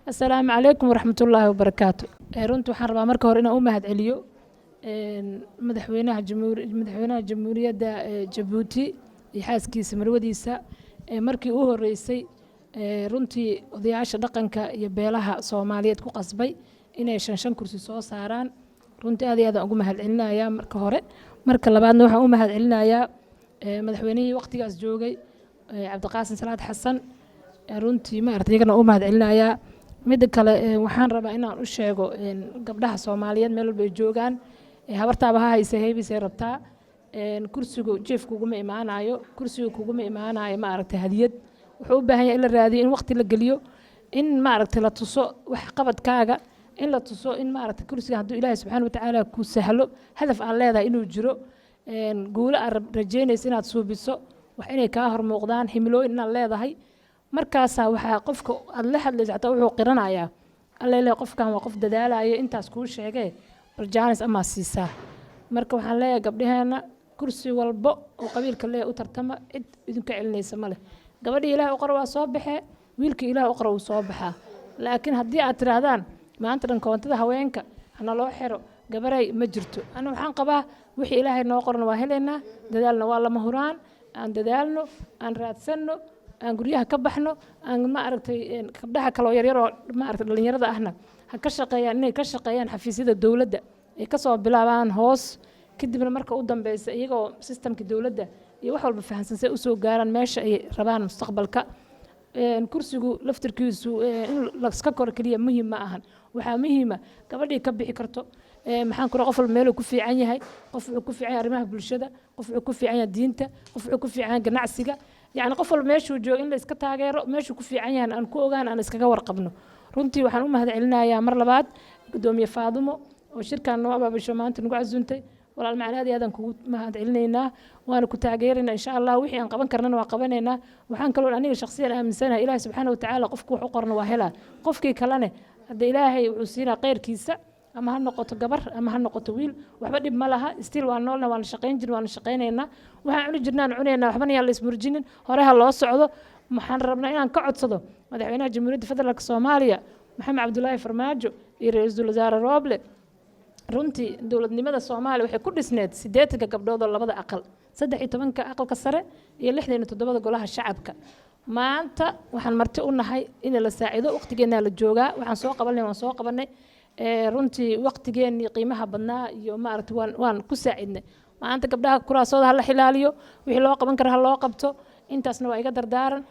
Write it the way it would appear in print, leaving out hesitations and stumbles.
السلام عليكم ورحمة الله وبركاته. runtii waxaan rabaa marka hore inaan u mahadceliyo madaxweynaha jamhuuriyadda Jabuuti iyo xaaskiisa marwadiisa markii uu horeysay runtii odayaasha dhaqanka iyo beelaha Soomaaliyeed ku qasbay inay shan kursi soo saaraan. runtii aad iyo aad aan ugu mahadcelinayaa marka hore. marka labaadna waxaan u mahadcelinayaa madaxweynihii waqtigaas joogay Cabdiqaasim Salaad Xasan. runtii ma aragtay iyagana u mahadcelinayaa. midda kale waxaan rabaa inaan u sheego gabdhaha Soomaaliyeed meel walba ay joogaan habartaaba ha hayse heebisay rabtaa kursigu jiif kuguma imaanayo, kursigu kuguma imaanayo ma aragtay hadiyad. wuxuu u baahan yahay in la raadiyo, in waqti la geliyo, in ma aragtay la tuso wax qabadkaaga, in la tuso in ma aragtay kursiga hadduu Ilaahay subxaanahu wa tacaala ku sahlo hadaf aan leedahay inuu jiro guulo aad rajaynayso inaad suubiso wax inay kaa hor muuqdaan himilooyin inaad leedahay. markaasaa waxaa qofka aad la hadlaysa xataa wuxuu qiranayaa alla ilaahay qofkan waa qof dadaalaya intaas kuu sheegee bal jaanis ama siisaa. marka waxaan leeyahay gabdhaheena kursi walbo oo qabiilka leeyahay u tartama cid idinka celinaysa ma leh. gabadhii Ilaahay u qor waa soo baxee, wiilkii Ilaahay u qor wuu soo baxaa. laakiin haddii aad tiraahdaan maanta dhan koontada haweenka hana loo xiro gabaray ma jirto. ana waxaan qabaa wixii Ilaahay noo qoran waa helaynaa, dadaalna waa lama huraan. aan dadaalno, aan raadsanno, aan guryaha ka baxno, aan ma aragtay gabdhaha kale oo yaryar oo ma aragtay dhalinyarada ahna ha ka shaqeeyaan inay ka shaqeeyaan xafiisyada dawladda ay ka soo bilaabaan hoos kadibna marka u dambeysa iyagoo systemka dawladda iyo wax walba fahansan say u soo gaaraan meesha ay rabaan mustaqbalka. kursigu laftirkiisu in la iska kor kaliya muhiim ma ahan. waxaa muhiima gabadhii ka bixi karto maxaan ku qof walba meel uu ku fiican yahay. qof wuxuu ku fiican yahay arrimaha bulshada, qof wuxuu ku fiican yahay diinta, qof wuxuu ku fiican yahay ganacsiga. يعني qof walba meeshuu joogo in la iska taageero, meeshuu ku fiican yahay aan ku ogaan aan iskaga warqabno. runtii waxaan u mahadcelinayaa mar labaad gudoomiye Faadumo oo shirkan noo abaabusho maanta nagu casuuntay. walaal macaan aad iyo aad aan kugu mahadcelinaynaa, waana ku taageeraynaa insha Allah. wixii aan qaban karnana waa qabanaynaa. waxaan kaloo aniga shakhsiyan aaminsanahay Ilaahay subxaanahu wa tacaala qofku wax u qorno waa helaa. qofkii kalene hadda Ilaahay wuxuu siinaa khayrkiisa ama ha noqoto gabar ama ha noqoto wiil waxba dhib ma laha. still waan noolna, waan shaqayn jirnaa, waan shaqaynaynaa, waxaan cuni jirnaa, aan cunaynaa, waxbana yaan la ismurjinin, hore ha loo socdo. waxaan rabnaa inaan ka codsado madaxweynaha jamhuuriyadda federaalka Soomaaliya Maxamed Cabdullaahi Farmaajo iyo ra'iisul wasaare Rooble. runtii dowladnimada Soomaaliya waxay ku dhisneed 80 gabdhood oo labada aqal, 13 aqalka sare iyo 67 golaha shacabka. maanta waxaan marti u nahay in la saacido waqtigeena la joogaa. waxaan soo qabanay waan soo qabanay runtii waqtigeennii qiimaha badnaa iyo ma aragtay waan ku saacidnay. maanta gabdhaha kuraasooda ha la xilaaliyo, wixii loo qaban kara ha loo qabto. intaasna waa iga dardaaran.